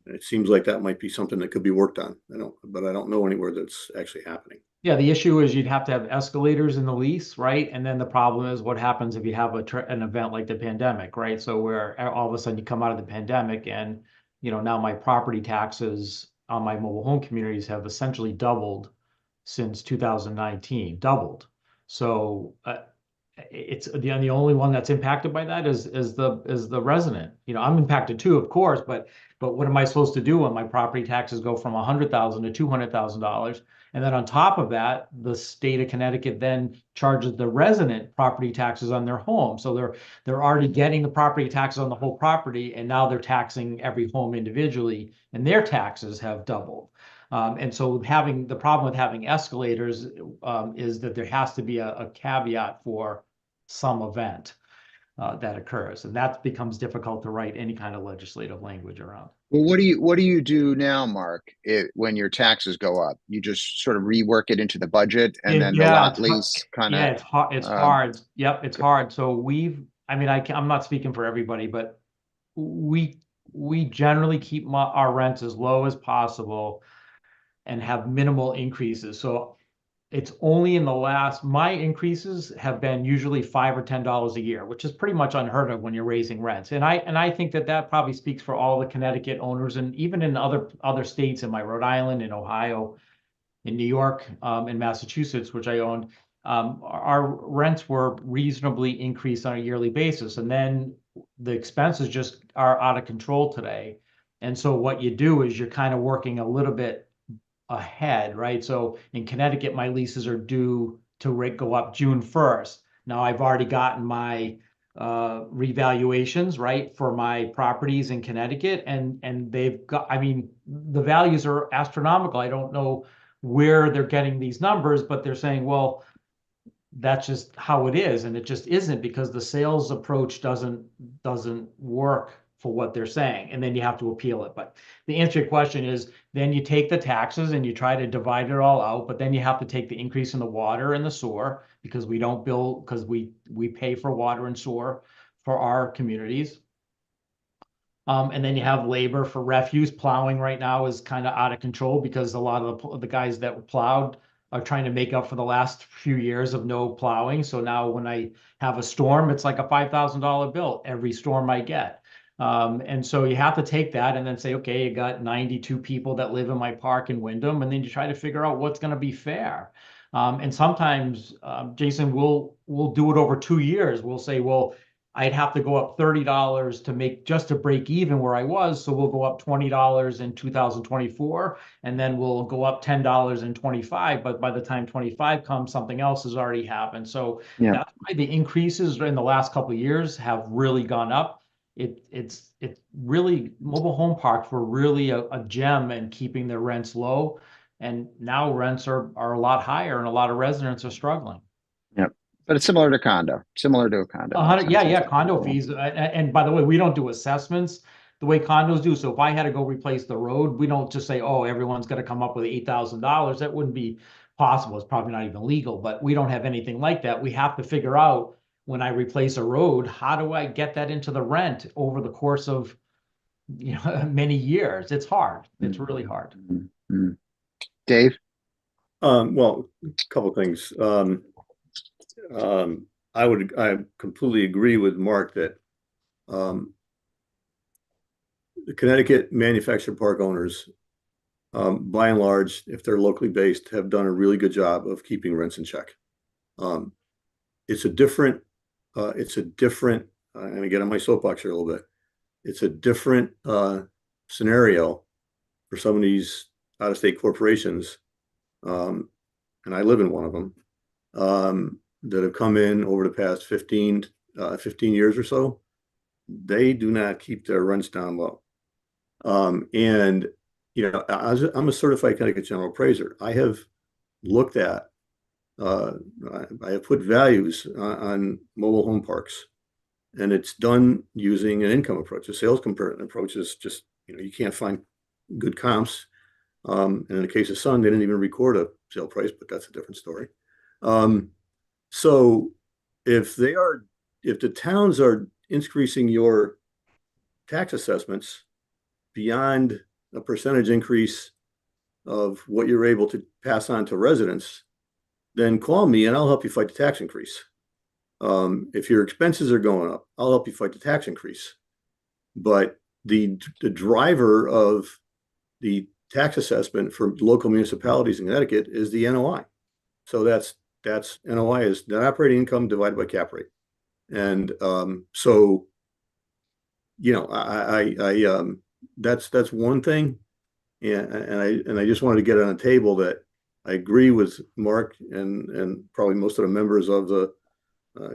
it seems like that might be something that could be worked on. But I don't know anywhere that's actually happening. Yeah, the issue is you'd have to have escalators in the lease, right? And then the problem is what happens if you have an event like the pandemic, right? So where all of a sudden you come out of the pandemic and, now my property taxes on my mobile home communities have essentially doubled since 2019, doubled. So it's the only one that's impacted by that is the resident. I'm impacted too, of course, but what am I supposed to do when my property taxes go from $100,000 to $200,000? And then on top of that, the state of Connecticut then charges the resident property taxes on their home. So they're already getting the property taxes on the whole property, and now they're taxing every home individually, and their taxes have doubled. And so the problem with having escalators is that there has to be a caveat for some event that occurs, and that becomes difficult to write any kind of legislative language around. Well, what do you do now, Mark, when your taxes go up? You just sort of rework it into the budget, and then the lot lease kind of. Yeah, it's hard. It's hard. Yep, it's hard. So I'm not speaking for everybody, but we generally keep our rents as low as possible and have minimal increases. So it's only my increases have been usually $5 or $10 a year, which is pretty much unheard of when you're raising rents. And I think that probably speaks for all the Connecticut owners, and even in other states, in my Rhode Island, in Ohio, in New York, in Massachusetts, which I owned, our rents were reasonably increased on a yearly basis. And then the expenses just are out of control today. And so what you do is you're kind of working a little bit ahead, right? So in Connecticut, my leases are due to go up June 1st. Now I've already gotten my revaluations, right, for my properties in Connecticut, and they've got, the values are astronomical. I don't know where they're getting these numbers, but they're saying, well, that's just how it is, and it just isn't, because the sales approach doesn't work for what they're saying, and then you have to appeal it. But the answer to your question is, then you take the taxes and you try to divide it all out, but then you have to take the increase in the water and the sewer, because we don't bill, because we pay for water and sewer for our communities. And then you have labor for refuse. Plowing right now is kind of out of control, because a lot of the guys that plowed are trying to make up for the last few years of no plowing. So now when I have a storm, it's like a $5,000 bill every storm I get. And so you have to take that and then say, okay, you got 92 people that live in my park in Wyndham, and then you try to figure out what's going to be fair. And sometimes, Jason, we'll do it over 2 years. We'll say, well, I'd have to go up $30 just to break even where I was. So we'll go up $20 in 2024, and then we'll go up $10 in 25. But by the time 25 comes, something else has already happened. So that's why the increases in the last couple of years have really gone up. It's really, mobile home parks were really a gem in keeping their rents low. And now rents are a lot higher, and a lot of residents are struggling. Yep. But it's similar to a condo. Yeah, condo fees. And by the way, we don't do assessments the way condos do. So if I had to go replace the road, we don't just say, oh, everyone's got to come up with $8,000. That wouldn't be possible. It's probably not even legal, but we don't have anything like that. We have to figure out, when I replace a road, how do I get that into the rent over the course of, many years? It's hard. It's really hard. Mm-hmm. Dave? Well, a couple of things. I completely agree with Mark that the Connecticut manufactured park owners, by and large, if they're locally based, have done a really good job of keeping rents in check. It's a different, I'm gonna get on my soapbox here a little bit. It's a different scenario for some of these out-of-state corporations, and I live in one of them, that have come in over the past 15 years or so. They do not keep their rents down low. And, I'm a certified Connecticut general appraiser. I have looked at, I have put values on mobile home parks, and it's done using an income approach. A sales comparison approach is just, you can't find good comps. And in the case of Sun, they didn't even record a sale price, but that's a different story. So if the towns are increasing your tax assessments beyond a percentage increase of what you're able to pass on to residents, then call me and I'll help you fight the tax increase. If your expenses are going up, I'll help you fight the tax increase. But the driver of the tax assessment for local municipalities in Connecticut is the NOI. So that's NOI is net operating income divided by cap rate. And so, that's one thing. And I just wanted to get on a table that I agree with Mark and probably most of the members of the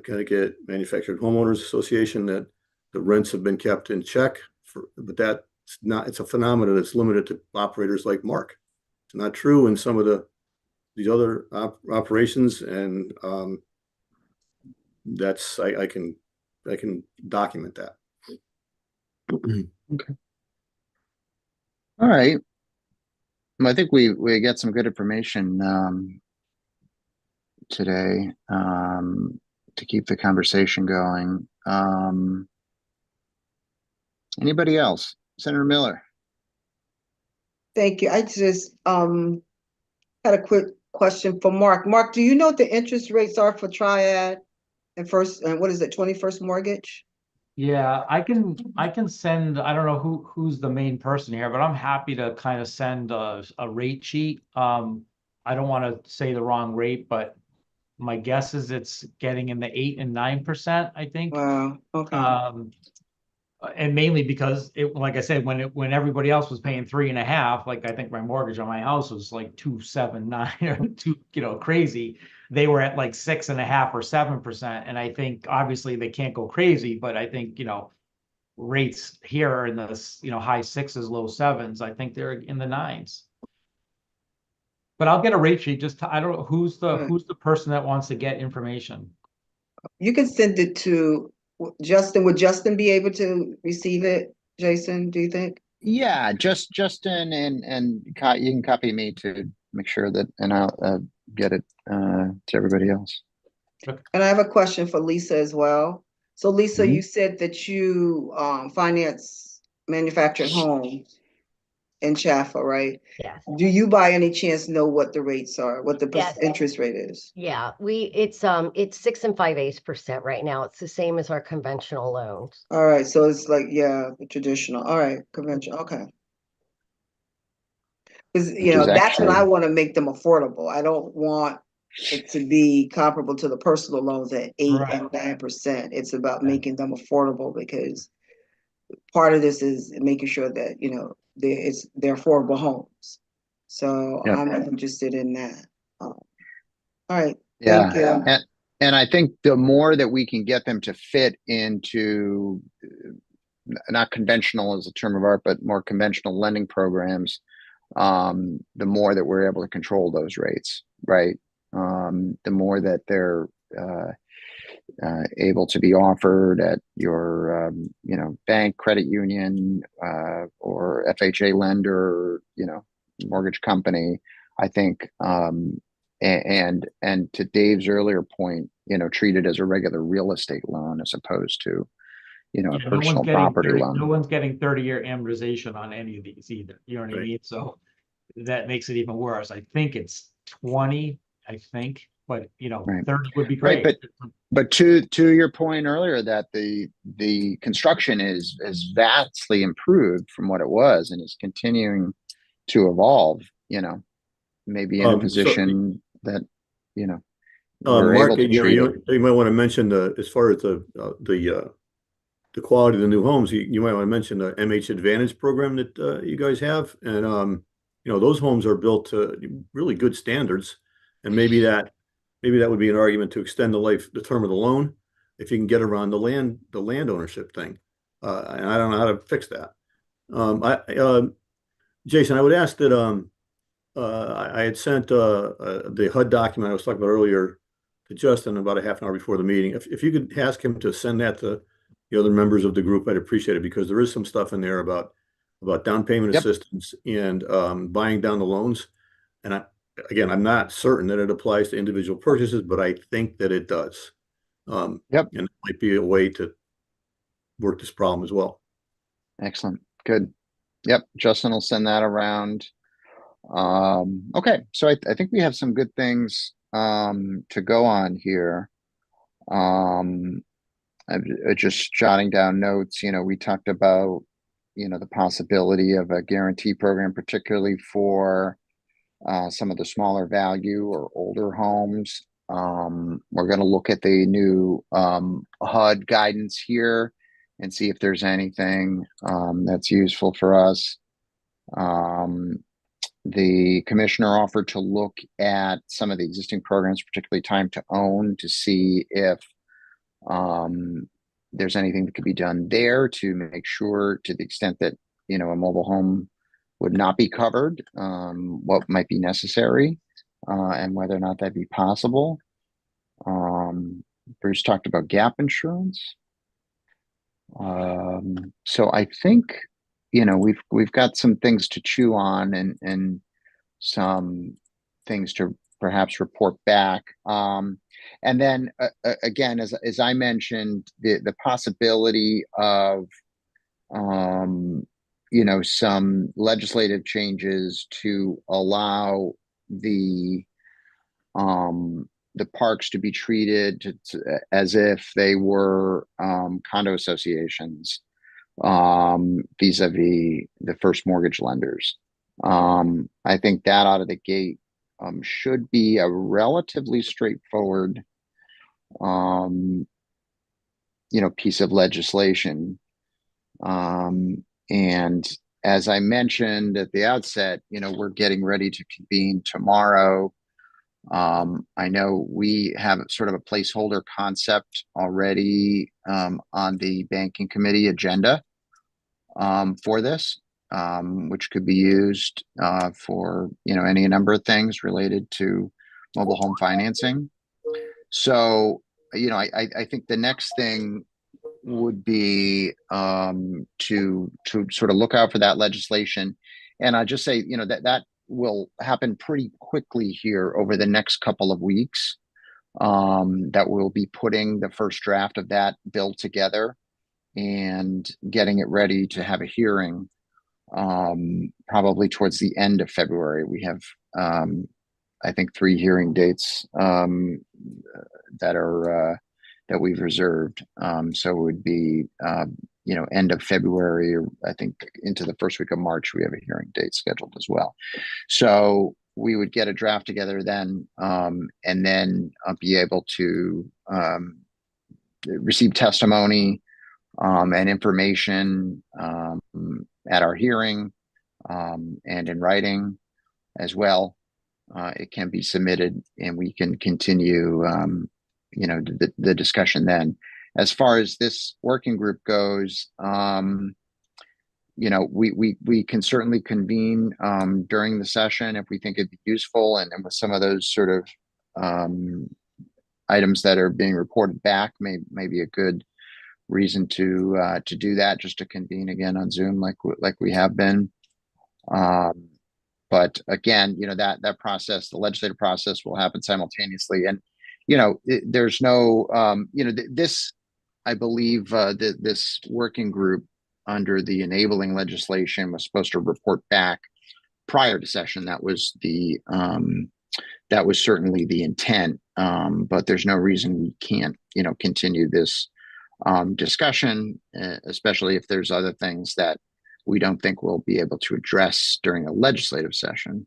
Connecticut Manufactured Homeowners Association that the rents have been kept in check, but it's a phenomenon that's limited to operators like Mark. It's not true in some of these other operations, and that's I can document that. Okay. All right. I think we get some good information today to keep the conversation going. Anybody else? Senator Miller. Thank you. I just had a quick question for Mark. Mark, do you know what the interest rates are for Triad and what is it, 21st Mortgage? Yeah, I can send, I don't know who's the main person here, but I'm happy to kind of send a rate sheet. I don't want to say the wrong rate, but my guess is it's getting in the 8 and 9%, I think. Wow. Okay. And mainly because like I said, when everybody else was paying 3.5, like I think my mortgage on my house was like 2.79 or crazy. They were at like 6.5 or 7%. And I think obviously they can't go crazy, but I think, rates here are in the, high 6s, low 7s. I think they're in the 9s. But I'll get a rate sheet. I don't know who's the person that wants to get information. You can send it to Justin. Would Justin be able to receive it, Jason, do you think? Yeah, Justin and you can copy me to make sure that, and I'll get it to everybody else. And I have a question for Lisa as well. So Lisa, you said that you finance manufactured homes in Chaffa, right? Yes. Do you by any chance know what the rates are, what the Yes. interest rate is? Yeah, it's 6 5/8% right now. It's the same as our conventional loans. All right, so it's like, the traditional. All right, conventional. Okay. Because that's when I want to make them affordable. I don't want it to be comparable to the personal loans at 8 and 9%. It's about making them affordable, because part of this is making sure that they're affordable homes. So I'm interested in that. All right. Thank you. And I think the more that we can get them to fit into not conventional as a term of art, but more conventional lending programs, the more that we're able to control those rates, right? The more that they're able to be offered at your, bank, credit union, or FHA lender, mortgage company. I think, and to Dave's earlier point, treat it as a regular real estate loan as opposed to, a personal property loan. No one's getting 30-year amortization on any of these either. You know what I mean? So that makes it even worse. I think it's 20, but 30 would be great. Right, but to your point earlier that the construction is vastly improved from what it was and is continuing to evolve, maybe in a position that, we're Mark, able to treat it. you might want to mention as far as the quality of the new homes, you might want to mention the MH Advantage program that you guys have. And, those homes are built to really good standards. And maybe that would be an argument to extend the term of the loan if you can get around the land ownership thing. And I don't know how to fix that. Jason, I would ask that I had sent the HUD document I was talking about earlier to Justin about a half an hour before the meeting. If you could ask him to send that to the other members of the group, I'd appreciate it, because there is some stuff in there about down payment assistance and buying down the loans. And I'm not certain that it applies to individual purchases, but I think that it does. And it might be a way to work this problem as well. Excellent. Good. Yep. Justin will send that around. Okay. So I think we have some good things to go on here. I'm just jotting down notes. We talked about, the possibility of a guarantee program, particularly for some of the smaller value or older homes. We're going to look at the new HUD guidance here and see if there's anything that's useful for us. The commissioner offered to look at some of the existing programs, particularly time to own, to see if there's anything that could be done there to make sure, to the extent that, a mobile home would not be covered, what might be necessary, and whether or not that'd be possible. Bruce talked about gap insurance. So I think, we've got some things to chew on and some things to perhaps report back. And then again, as I mentioned, the possibility of some legislative changes to allow the parks to be treated as if they were condo associations vis-a-vis the first mortgage lenders. I think that out of the gate should be a relatively straightforward piece of legislation. And as I mentioned at the outset, we're getting ready to convene tomorrow. I know we have sort of a placeholder concept already on the banking committee agenda for this, which could be used for any number of things related to mobile home financing. So I think the next thing would be to sort of look out for that legislation. And I just say that will happen pretty quickly here over the next couple of weeks, that we'll be putting the first draft of that bill together and getting it ready to have a hearing probably towards the end of February. We have I think 3 hearing dates that we've reserved. So it would be end of February, or I think into the first week of March, we have a hearing date scheduled as well. So we would get a draft together then, and then be able to receive testimony and information at our hearing, and in writing as well. It can be submitted and we can continue the discussion then. As far as this working group goes, we can certainly convene during the session if we think it'd be useful, and with some of those sort of items that are being reported back may be a good reason to do that, just to convene again on Zoom like we have been. But again, that process, the legislative process, will happen simultaneously, and there's no this, I believe, this working group under the enabling legislation was supposed to report back prior to session. That was certainly the intent, but there's no reason we can't continue this discussion, especially if there's other things that we don't think we'll be able to address during a legislative session.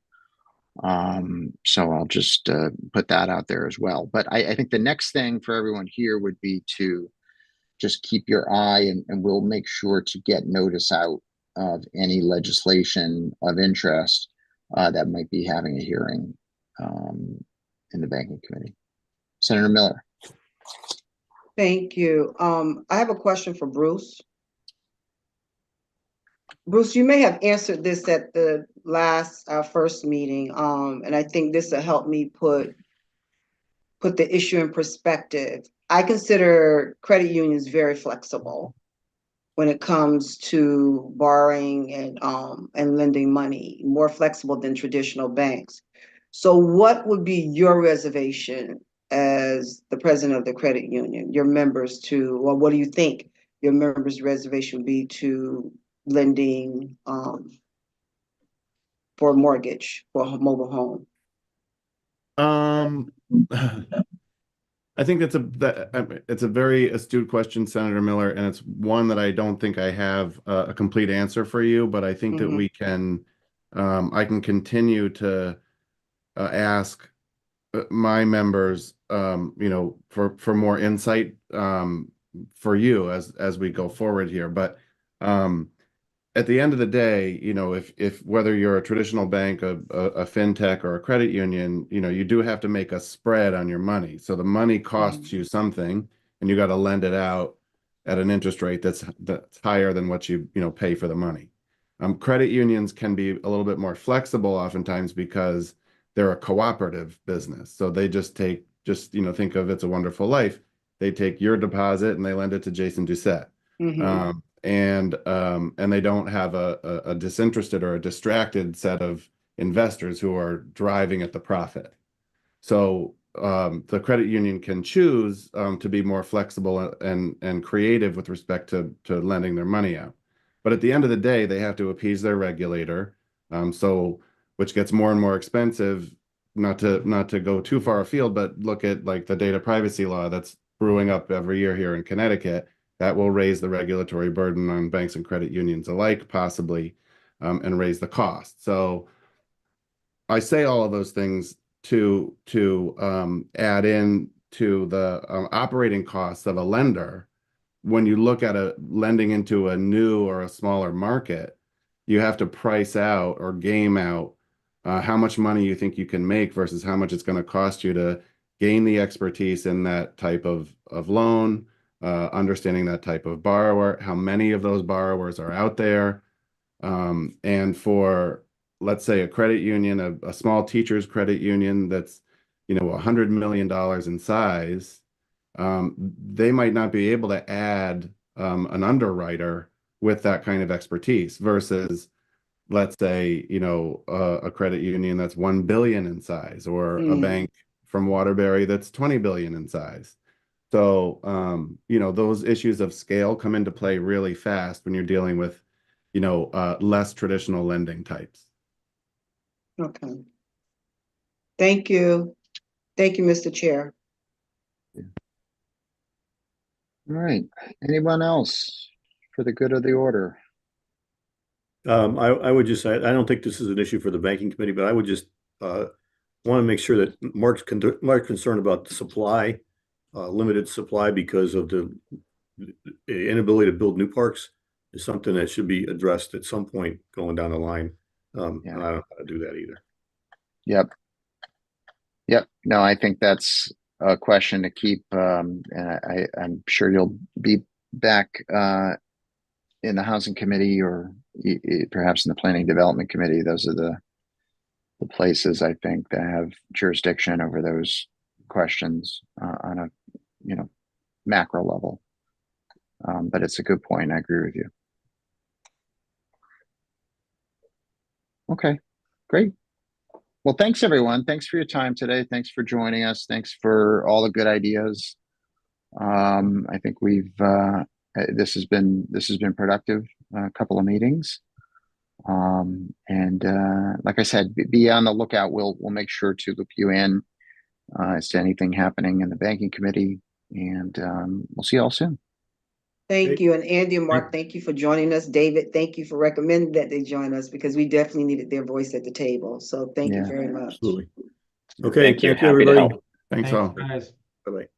So I'll just put that out there as well. But I think the next thing for everyone here would be to just keep your eye, and we'll make sure to get notice out of any legislation of interest that might be having a hearing in the banking committee. Senator Miller. Thank you. I have a question for Bruce. Bruce, you may have answered this at the last first meeting, and I think this will help me put the issue in perspective. I consider credit unions very flexible when it comes to borrowing and lending money, more flexible than traditional banks. So what would be your reservation as the president of the credit union, your members or what do you think your members' reservation would be to lending for a mortgage for a mobile home? I think it's a very astute question, Senator Miller, and it's one that I don't think I have a complete answer for you, but I think that we can, I can continue to ask my members, for more insight for you as we go forward here. But at the end of the day, if whether you're a traditional bank, a fintech, or a credit union, you do have to make a spread on your money. So the money costs you something, and you got to lend it out at an interest rate that's higher than what you pay for the money. Credit unions can be a little bit more flexible oftentimes because they're a cooperative business. So they just think of It's a Wonderful Life. They take your deposit and they lend it to Jason Doucette. And they don't have a disinterested or a distracted set of investors who are driving at the profit. So the credit union can choose to be more flexible and creative with respect to lending their money out. But at the end of the day, they have to appease their regulator, which gets more and more expensive. Not to go too far afield, but look at like the data privacy law that's brewing up every year here in Connecticut. That will raise the regulatory burden on banks and credit unions alike, possibly, and raise the cost. So I say all of those things to add in to the operating costs of a lender. When you look at lending into a new or a smaller market, you have to price out or game out how much money you think you can make versus how much it's going to cost you to gain the expertise in that type of loan. Understanding that type of borrower, how many of those borrowers are out there. And for, let's say, a credit union, a small teachers credit union that's, $100 million in size, they might not be able to add an underwriter with that kind of expertise versus, let's say, a credit union that's 1 billion in size, or a bank from Waterbury that's 20 billion in size. So, those issues of scale come into play really fast when you're dealing with, less traditional lending types. Okay. Thank you. Thank you, Mr. Chair. All right. Anyone else for the good of the order? I would just say, I don't think this is an issue for the banking committee, but I would just want to make sure that Mark's concerned about the supply, limited supply because of the inability to build new parks, is something that should be addressed at some point going down the line. And I don't know how to do that either. Yep. No, I think that's a question to keep. And I'm sure you'll be back in the housing committee, or perhaps in the planning development committee. Those are the places, I think, that have jurisdiction over those questions on a, macro level. But it's a good point. I agree with you. Okay, great. Well, thanks everyone. Thanks for your time today. Thanks for joining us. Thanks for all the good ideas. I think this has been productive, a couple of meetings. And like I said, be on the lookout. We'll make sure to loop you in as to anything happening in the banking committee, and we'll see you all soon. Thank you. And Andy and Mark, thank you for joining us. David, thank you for recommending that they join us because we definitely needed their voice at the table. So thank you very much. Absolutely. Okay, Thank you. thank you, Happy to everybody. help. Thanks all. guys. Bye-bye.